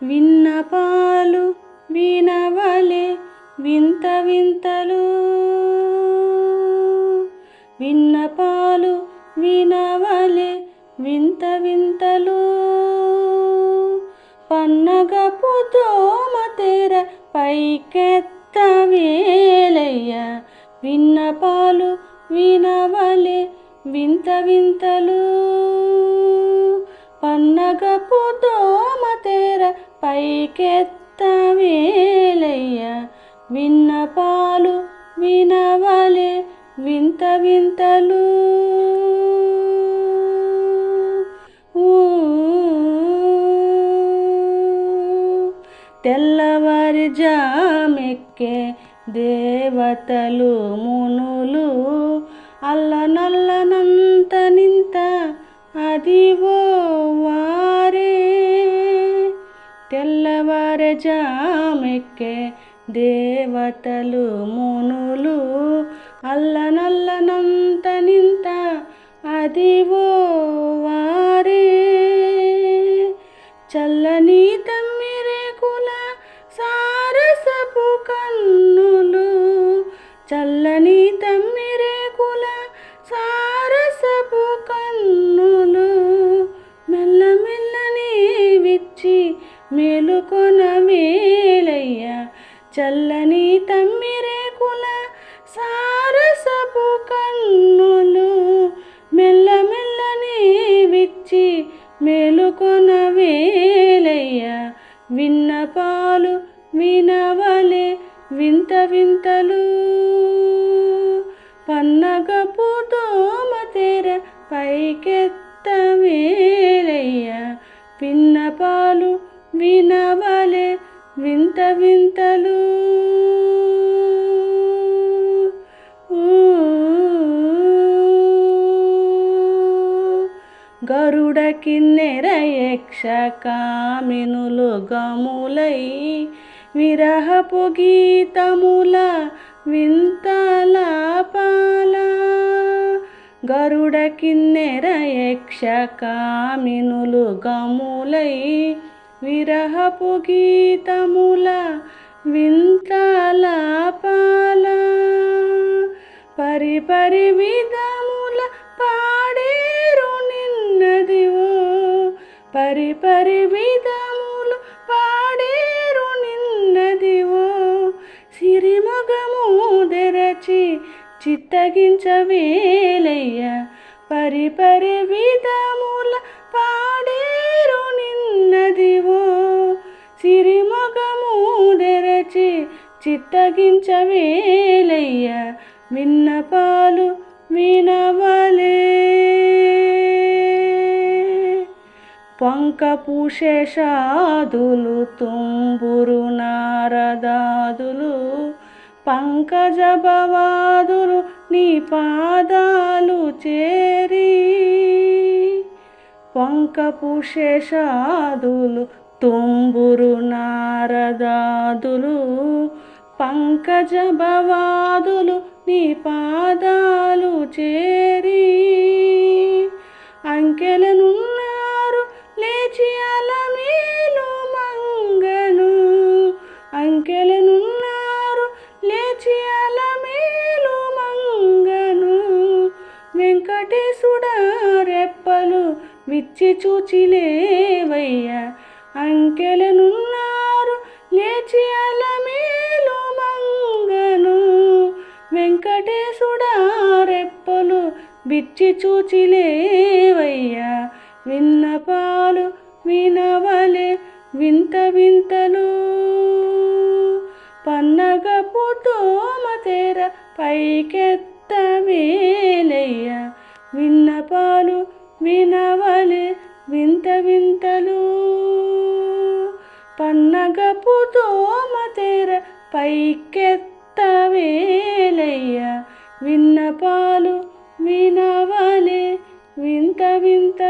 విన్నపాలు వినవలే వింత వింతలు, విన్నపాలు వినవలే వింత వింతలు. పన్నగపు దోమతెర పైకెత్త వేలయ్య, విన్నపాలు వినవలే వింత వింతలు. పన్నగపు దోమతెర పైకెత్త వేలయ్య, విన్నపాలు వినవలే వింత వింతలు. తెల్లవారి జామెక్కే దేవతలు మునులు, అల్లనల్లనంత నింత అదివో వారే. తెల్లవారి జామెక్కే దేవతలు మునులు, అల్లనల్లనంత నింత అదివో వారే. చల్లని తమ్మిరేకుల సారసపు కన్నులు, చల్లని తమ్మిరేకుల సారసపు కన్నులు, మెల్లమెల్లని విచ్చి మేలుకొన వేలయ్య. చల్లని తమ్మిరేకుల సారసపు కన్నులు, మెల్లమెల్లని విచ్చి మేలుకొన వేలయ్య. విన్నపాలు వినవలే వింత వింతలు. పన్నగపు దోమతెర పైకెత్త వేలయ్య, విన్నపాలు వినవలే వింత వింతలు. గరుడ కిన్నెర యక్ష కామినులు గములై, విరహపు గీతముల వింతలాపాల. గరుడ కిన్నెర యక్ష కామినులు గములై, విరహపు గీతముల వింతలాపాల. పరిపరి విధముల పాడేరు నిన్నదివో, పరిపరి విధములు పాడేరు నిన్నదివో. సిరిమొగము తెరచి చిత్తగించవేలయ్య, పరిపరి విధముల పాడేరు నిన్నదివో. సిరిమొగము తెరచి చిత్తగించవేలయ్య, విన్నపాలు వినవలే. పంకపు శేషాదులు తుంబురు నారదాదులు, పంకజభవాదులు నీ పాదాలు చేరి. పంకపు శేషాదులు తుంబురు నారదాదులు, పంకజభవాదులు నీ పాదాలు చేరి. అంకెలనున్నారు లేచి అలమేలు మంగను, అంకెలనున్నారు లేచి అలమేలు మంగను. వెంకటేశుడా రెప్పలు విచ్చి చూచిలేవయ్య, అంకెలనున్నారు లేచి అలమేలు మంగను. వెంకటేశుడా రెప్పలు విచ్చి చూచిలేవయ్య, విన్నపాలు వినవలే వింత వింతలు. పన్నగపు దోమతెర పైకెత్త వేలయ్య, విన్నపాలు వినవలే వింత వింతలు. పన్నగపు దోమతెర పైకెత్త వేలయ్య, విన్నపాలు వినవలే వింత వింతలు.